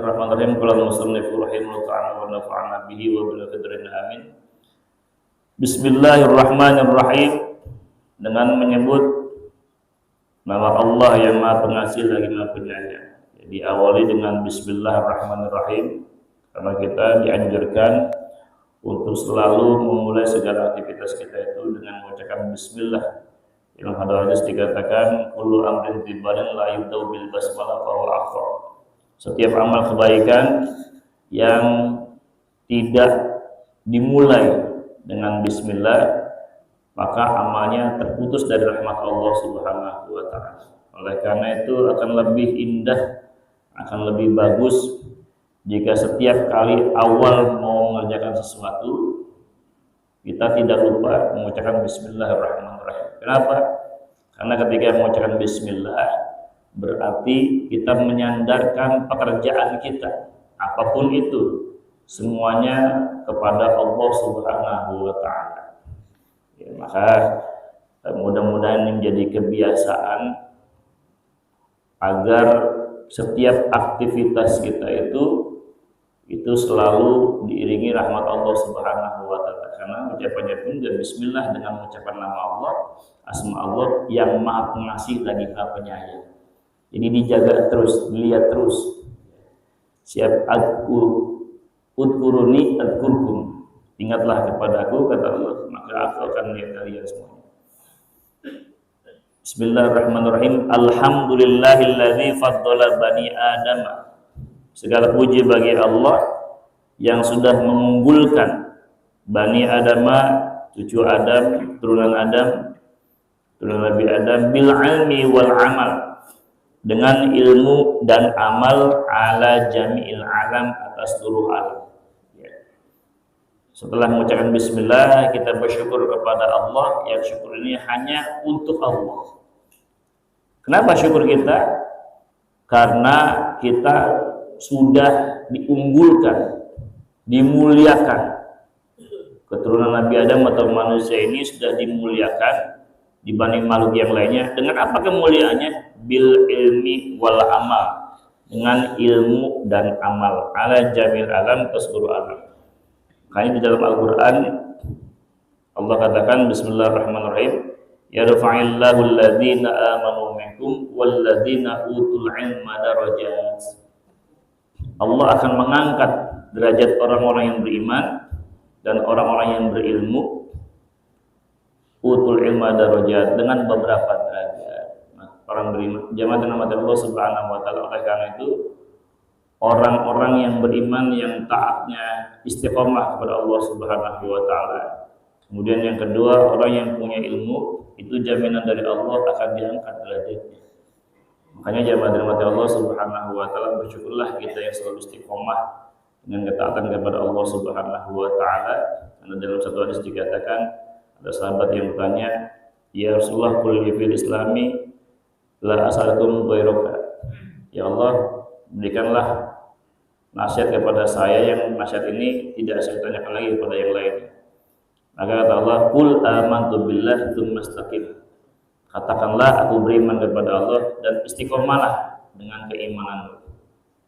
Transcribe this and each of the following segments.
Bismillahirrahmanirrahim. Qala al-musannif rahimahullah ta'ala wa nafa'ana bihi wa bil qadrin amin. Bismillahirrahmanirrahim. Dengan menyebut nama Allah yang Maha Pengasih lagi Maha Penyayang. Jadi awali dengan Bismillahirrahmanirrahim karena kita dianjurkan untuk selalu memulai segala aktivitas kita itu dengan mengucapkan bismillah. Dalam hadis dikatakan kullu amrin tibalin la yubda'u bil basmalah fa huwa afdal. Setiap amal kebaikan yang tidak dimulai dengan bismillah maka amalnya terputus dari rahmat Allah Subhanahu wa taala. Oleh karena itu akan lebih indah, akan lebih bagus jika setiap kali awal mau mengerjakan sesuatu kita tidak lupa mengucapkan bismillahirrahmanirrahim. Kenapa? Karena ketika mengucapkan bismillah berarti kita menyandarkan pekerjaan kita apapun itu semuanya kepada Allah Subhanahu wa taala. Ya, maka mudah-mudahan ini menjadi kebiasaan agar setiap aktivitas kita itu selalu diiringi rahmat Allah Subhanahu wa taala. Karena ucapannya pun bismillah dengan mengucapkan nama Allah, asma Allah yang Maha Pengasih lagi Maha Penyayang. Jadi dijaga terus, dilihat terus. Siap udkuruni adkurkum. Ingatlah kepadaku kata Allah, maka aku akan melihat kalian semuanya. Bismillahirrahmanirrahim. Alhamdulillahilladzi faddala bani Adam. Segala puji bagi Allah yang sudah mengunggulkan Bani Adam, cucu Adam, turunan Nabi Adam bil ilmi wal amal, dengan ilmu dan amal ala jami'il alam, atas seluruh alam. Setelah mengucapkan bismillah kita bersyukur kepada Allah, yang syukur ini hanya untuk Allah. Kenapa syukur kita? Karena kita sudah diunggulkan, dimuliakan. Keturunan Nabi Adam atau manusia ini sudah dimuliakan dibanding makhluk yang lainnya. Dengan apa kemuliaannya? Bil ilmi wal amal, dengan ilmu dan amal ala jamil alam, ke seluruh alam. Makanya di dalam Al-Quran Allah katakan bismillahirrahmanirrahim, yarfa'illahu alladhina amanu minkum walladhina utul ilma darajat. Allah akan mengangkat derajat orang-orang yang beriman dan orang-orang yang berilmu, utul ilma darajat, dengan beberapa derajat. Nah, orang beriman, jamaah nama Allah Subhanahu wa taala. Oleh karena itu orang-orang yang beriman yang taatnya istiqomah kepada Allah Subhanahu wa taala. Kemudian yang kedua, orang yang punya ilmu, itu jaminan dari Allah akan diangkat derajatnya. Makanya jamaah rahmati Allah Subhanahu wa taala, bersyukurlah kita yang selalu istiqomah dengan ketaatan kepada Allah Subhanahu wa taala. Karena dalam satu hadis dikatakan, ada sahabat yang bertanya, "Ya Rasulullah, qul fil islami la as'alukum ghairaka." Ya Allah, berikanlah nasihat kepada saya yang nasihat ini tidak saya tanyakan lagi kepada yang lain. Maka kata Allah, "Qul amantu billah tsumma istaqim." Katakanlah aku beriman kepada Allah dan istiqomahlah dengan keimananmu.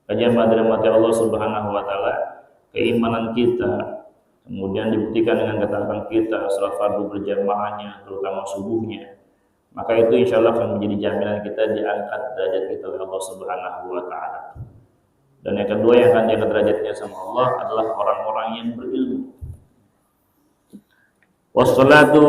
Kajian dirahmati Allah Subhanahu wa taala, keimanan kita kemudian dibuktikan dengan ketaatan kita, salat fardu berjamaahnya, terutama subuhnya. Maka itu insya Allah akan menjadi jaminan kita diangkat derajat kita oleh Allah Subhanahu wa taala. Dan yang kedua yang akan diangkat derajatnya sama Allah adalah orang-orang yang berilmu. Wassalatu,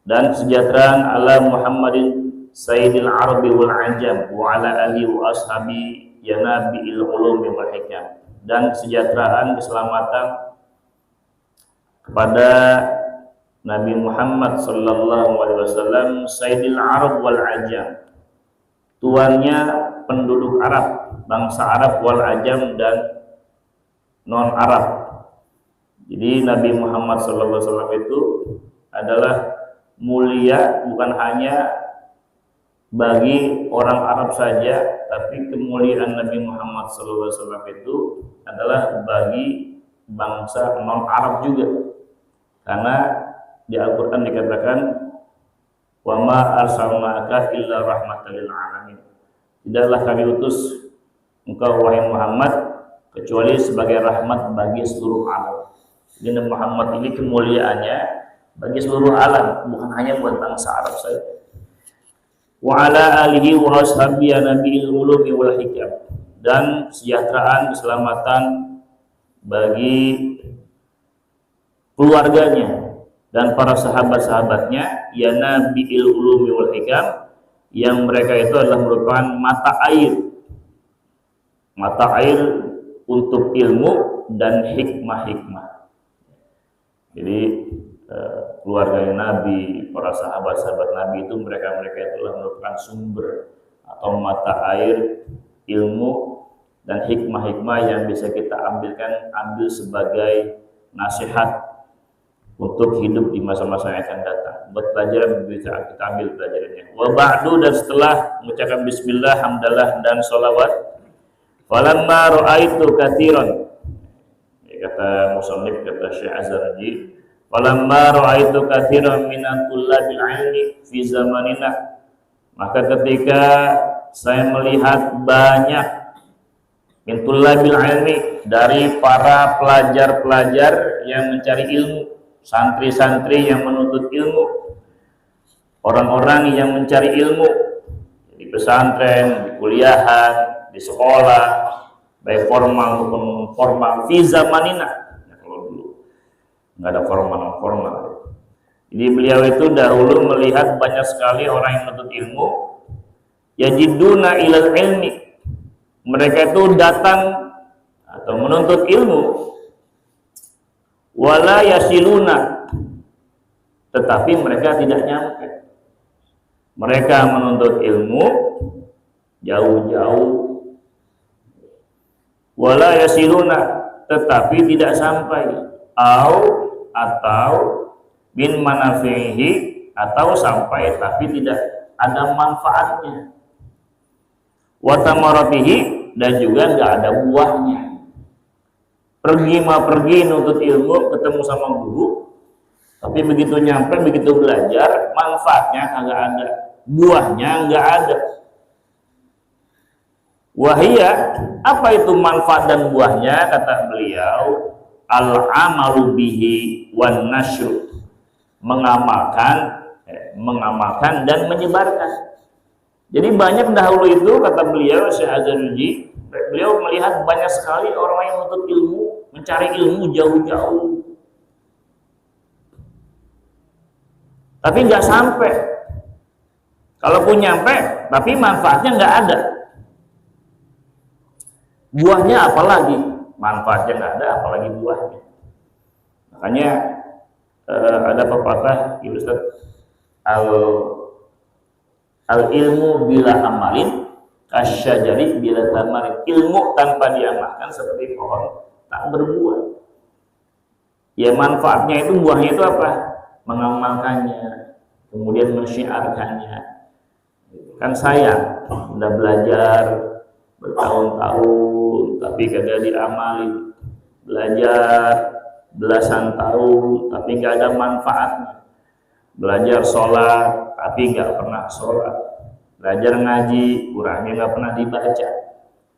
dan kesejahteraan ala Muhammadin sayyidil arabi wal ajam wa ala alihi wa ashabi ya nabi'il ulumi wal hikam, dan kesejahteraan, keselamatan kepada Nabi Muhammad sallallahu alaihi wasallam sayyidil arab wal ajam, tuannya penduduk Arab, bangsa Arab, wal ajam, dan non Arab. Jadi Nabi Muhammad sallallahu alaihi wasallam itu adalah mulia bukan hanya bagi orang Arab saja, tapi kemuliaan Nabi Muhammad SAW itu adalah bagi bangsa non Arab juga. Karena di Al-Quran dikatakan, "Wa ma arsalnaka illa rahmatan lil alamin." Tidaklah kami utus engkau wahai Muhammad kecuali sebagai rahmat bagi seluruh alam. Jadi Nabi Muhammad ini kemuliaannya bagi seluruh alam, bukan hanya buat bangsa Arab saja. Wa ala alihi wa ashabihi nabiyil ulumi wal hikam, dan kesejahteraan keselamatan bagi keluarganya dan para sahabat-sahabatnya, ya nabiyil ulumi wal hikam, yang mereka itu adalah merupakan mata air untuk ilmu dan hikmah-hikmah. Jadi keluarga Nabi, para sahabat-sahabat Nabi itu mereka itulah merupakan sumber atau mata air ilmu dan hikmah-hikmah yang bisa kita ambil sebagai nasihat untuk hidup di masa-masa yang akan datang. Buat pelajaran bisa kita ambil pelajarannya. Wa ba'du, dan setelah mengucapkan bismillah, hamdalah dan sholawat, falamma ra'aitu katsiran, kata musannif, kata Syekh Azhari, falamma ra'aitu katsiran minan tullabil ilmi fi zamanina, maka ketika saya melihat banyak min tullabil ilmi, dari para pelajar-pelajar yang mencari ilmu, santri-santri yang menuntut ilmu, orang-orang yang mencari ilmu di pesantren, di kuliahan, di sekolah, baik formal maupun formal, fi zamanina. Nah, kalau dulu nggak ada formal. Jadi beliau itu dahulu melihat banyak sekali orang yang menuntut ilmu, yajiduna ilal ilmi, mereka itu datang atau menuntut ilmu, wala yasiluna, tetapi mereka tidak nyampe. Mereka menuntut ilmu jauh-jauh, wala yasiluna, tetapi tidak sampai, atau bin manafihi, atau sampai tapi tidak ada manfaatnya, wa tamaratihi, dan juga nggak ada buahnya. Pergi nuntut ilmu, ketemu sama guru, tapi begitu nyampe, begitu belajar, manfaatnya kagak ada, buahnya nggak ada. Wahia, apa itu manfaat dan buahnya? Kata beliau, al-amalu bihi wan nasyru, mengamalkan dan menyebarkan. Jadi banyak dahulu itu, kata beliau Syekh Azhari, beliau melihat banyak sekali orang yang menuntut ilmu, mencari ilmu jauh-jauh, tapi nggak sampai. Kalaupun nyampe, tapi manfaatnya nggak ada. Buahnya apalagi, manfaatnya nggak ada, apalagi buahnya. Makanya ada pepatah Ustaz, al ilmu bila amalin kasyajari bila tamarin, ilmu tanpa diamalkan seperti pohon tak berbuah. Ya manfaatnya itu, buahnya itu apa? Mengamalkannya, kemudian mensyiarkannya. Kan sayang, udah belajar bertahun-tahun tapi kagak diamali, belajar belasan tahun tapi nggak ada manfaatnya, belajar sholat tapi nggak pernah sholat, belajar ngaji kurangnya nggak pernah dibaca,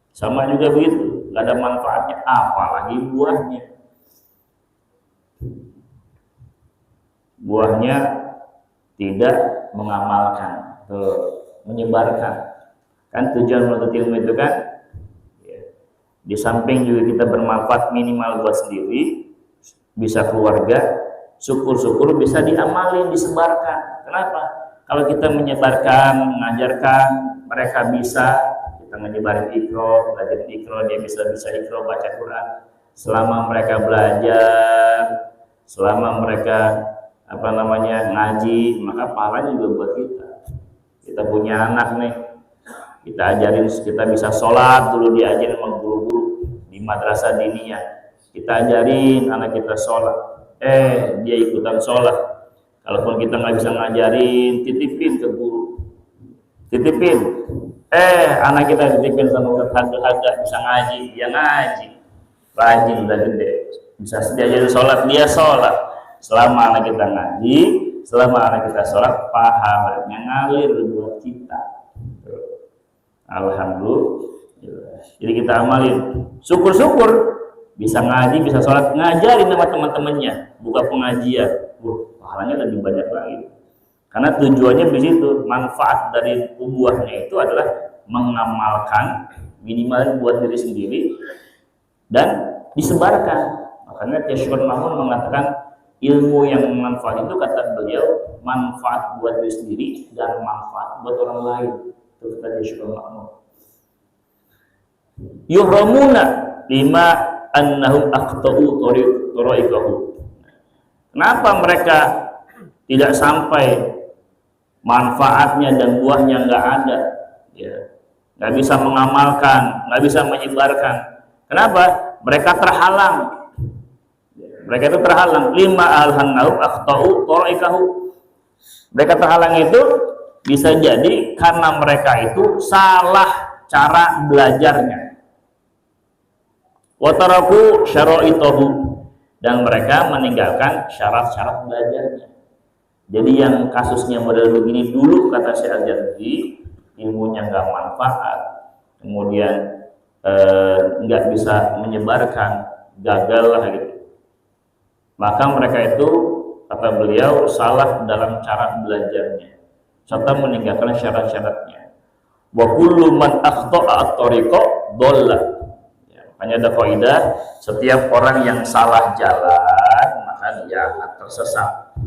sama juga begitu, nggak ada manfaatnya, apalagi buahnya tidak mengamalkan, menyebarkan. Kan tujuan menuntut ilmu itu kan ya, di samping juga kita bermanfaat minimal buat sendiri, bisa keluarga, syukur-syukur bisa diamalin, disebarkan. Kenapa? Kalau kita menyebarkan, mengajarkan, mereka bisa, kita menyebarin ikro, belajar ikro, dia bisa ikro, baca Quran. Selama mereka belajar, selama mereka ngaji, maka pahala juga buat kita. Kita punya anak nih, kita ajarin, kita bisa sholat dulu, diajarin sama guru-guru di madrasah diniyah, kita ajarin anak kita sholat, dia ikutan sholat. Kalaupun kita nggak bisa ngajarin, titipin ke guru, anak kita titipin sama ustadz bisa ngaji, ya ngaji, rajin, udah gede, bisa diajarin sholat, dia sholat. Selama anak kita ngaji, selama anak kita sholat, pahalanya ngalir buat kita. Alhamdulillah, Jadi kita amalin. Syukur-syukur bisa ngaji, bisa sholat, ngajarin sama teman-temannya, buka pengajian. Pahalanya lebih banyak lagi. Karena tujuannya di situ, manfaat dari ubuahnya itu adalah mengamalkan minimal buat diri sendiri dan disebarkan. Makanya Syekh Mahmud mengatakan ilmu yang bermanfaat itu, kata beliau, manfaat buat diri sendiri dan manfaat buat orang lain. Itu kata Syekh Mahmud. Yuhramuna lima annahum aqta'u tariqahu. Kenapa mereka tidak sampai manfaatnya dan buahnya nggak ada, ya, nggak bisa mengamalkan, nggak bisa menyebarkan? Kenapa? Mereka terhalang. Mereka itu terhalang. Lima alhannahum aqta'u tariqahu. Mereka terhalang itu bisa jadi karena mereka itu salah cara belajarnya. Wataraku syara'itahu, dan mereka meninggalkan syarat-syarat belajarnya. Jadi yang kasusnya model begini dulu, kata Syekh Al-Jardi, ilmunya nggak manfaat, kemudian nggak bisa menyebarkan, gagal lah gitu. Maka mereka itu, kata beliau, salah dalam cara belajarnya serta meninggalkan syarat-syaratnya. Wa kullu man akhta'a at-tariqa dhalla. Makanya ada kaidah, setiap orang yang salah jalan maka dia akan tersesat.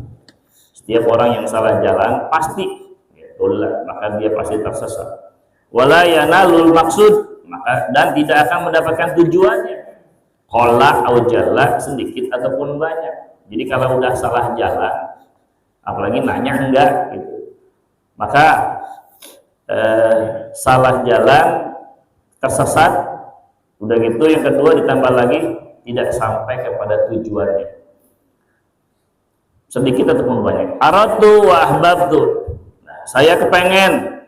Setiap orang yang salah jalan pasti dhalla, maka dia pasti tersesat. Wala yanalul maksud, maka dan tidak akan mendapatkan tujuannya. Qalla au jalla, sedikit ataupun banyak. Jadi kalau udah salah jalan, apalagi nanya enggak gitu, maka salah jalan, tersesat. Udah gitu yang kedua ditambah lagi tidak sampai kepada tujuannya, sedikit ataupun banyak. Aratu wa ahbabtu, nah, saya kepengen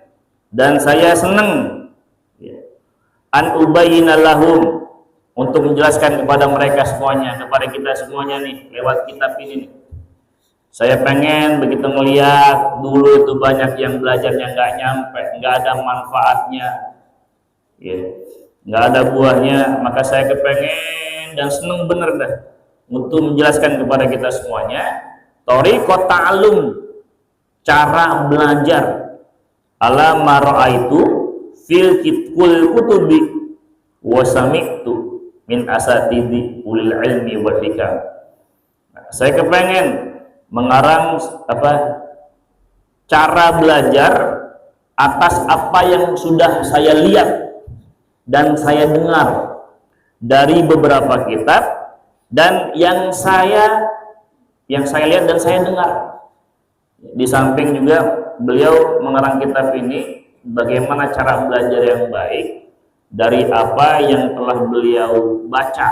dan saya seneng, ya, an ubayyina lahum, untuk menjelaskan kepada mereka semuanya, kepada kita semuanya nih lewat kitab ini nih. Saya pengen begitu melihat dulu itu banyak yang belajarnya nggak nyampe, nggak ada manfaatnya, ya, nggak ada buahnya. Maka saya kepengen dan seneng bener dah untuk menjelaskan kepada kita semuanya thariqat ta'allum, cara belajar, ala ma ra'aitu fil kutubi wa sami'tu min asatidhi ulil ilmi wal hikam. Nah, saya kepengen mengarang cara belajar atas apa yang sudah saya lihat dan saya dengar dari beberapa kitab, dan yang saya lihat dan saya dengar. Di samping juga beliau mengarang kitab ini bagaimana cara belajar yang baik dari apa yang telah beliau baca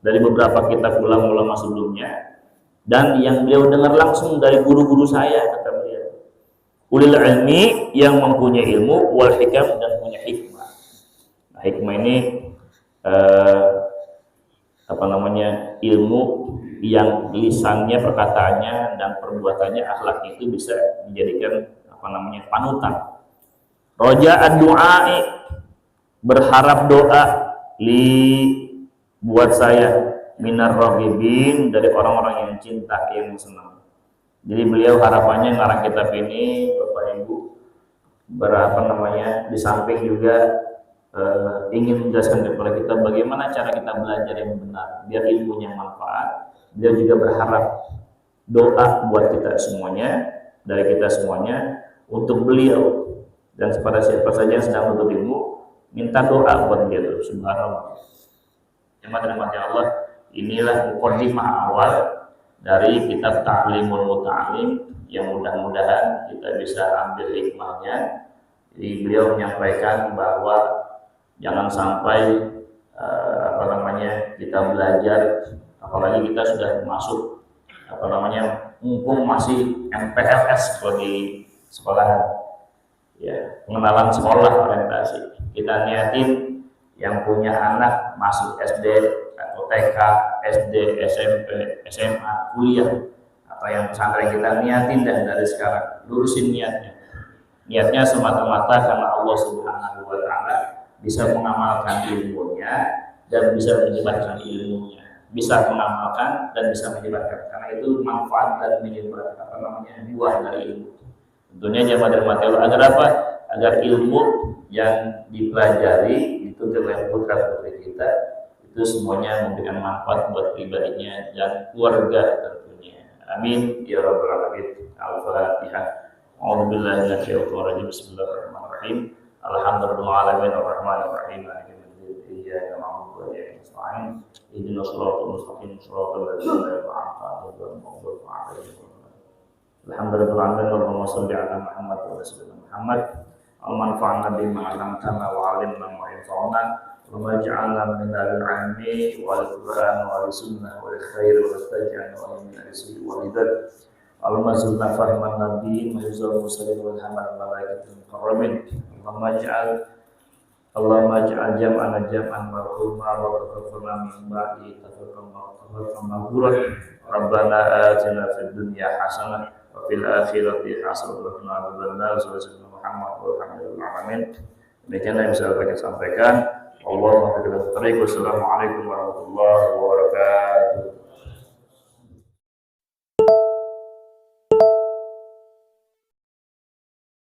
dari beberapa kitab ulama-ulama sebelumnya dan yang beliau dengar langsung dari guru-guru saya, kata beliau. Ulil ilmi, yang mempunyai ilmu, wal hikam, dan punya hikmah. Nah, hikmah ini ilmu yang lisannya, perkataannya, dan perbuatannya, akhlaknya itu bisa dijadikan panutan. Roja ad-du'ai, berharap doa, buat saya, minar rohibin, dari orang-orang yang cinta, yang senang. Jadi beliau harapannya ngarang kitab ini, Bapak Ibu, di samping juga ingin menjelaskan kepada kita bagaimana cara kita belajar yang benar biar ilmunya manfaat. Dia juga berharap doa buat kita semuanya, dari kita semuanya, untuk beliau dan kepada siapa saja yang sedang menuntut ilmu, minta doa buat dia terus. Subhanallah. Jemaat Allah, inilah mukadimah awal dari kitab Ta'limul Muta'alim yang mudah-mudahan kita bisa ambil hikmahnya. Jadi beliau menyampaikan bahwa jangan sampai kita belajar, apalagi kita sudah masuk mumpung masih MPLS kalau di sekolah, ya, pengenalan sekolah orientasi, kita niatin yang punya anak masuk SD atau TK, SD, SMP, SMA, kuliah, atau yang pesantren, kita niatin dan dari sekarang lurusin niatnya semata-mata karena Allah Subhanahu wa Ta'ala, bisa mengamalkan ilmunya dan bisa menyebarkan ilmunya, bisa mengamalkan dan bisa menyebarkan, karena itu manfaat dan menyebar buah dari ilmu. Tentunya jamaah dirahmati Allah, agar apa? Agar ilmu yang dipelajari itu oleh putra putri kita itu semuanya memberikan manfaat buat pribadinya dan keluarga tentunya. Amin ya rabbal alamin. Al-Fatihah. A'udzubillahi minasyaitonir rajim. Bismillahirrahmanirrahim. Alhamdulillahirabbil alamin. Iyyaka na'budu wa iyyaka nasta'in. Ihdinas siratal mustaqim. Siratal ladzina an'amta 'alaihim ghairil maghdubi 'alaihim. Alhamdulillahirabbil alamin. Allahumma shalli 'ala Muhammad wa ala ali Muhammad. Al-manfa'na bima 'allamtana wa 'allimna ma yanfa'una. وَمَجْعَلْنَا مِنَ الْعَلْمِ وَالْقُرْآنِ وَالسُنَّةِ وَالْخَيْرِ وَالْتَجْعَلْنَا وَمِنَ الْسُوءِ وَالْهِدَى اللهم ارزقنا فهم النبيين وحفظ المرسلين والهم الملائكة المقربين اللهم اجعل جمعنا جمعا مرحوما وتفرقنا من بعده تفرقا مغفورا ربنا آتنا في الدنيا حسنة وفي الآخرة حسنة وقنا عذاب النار سيدنا Muhammad walhamdulillahil alamin. Demikian yang bisa saya sampaikan. Wassalamualaikum warahmatullahi wabarakatuh.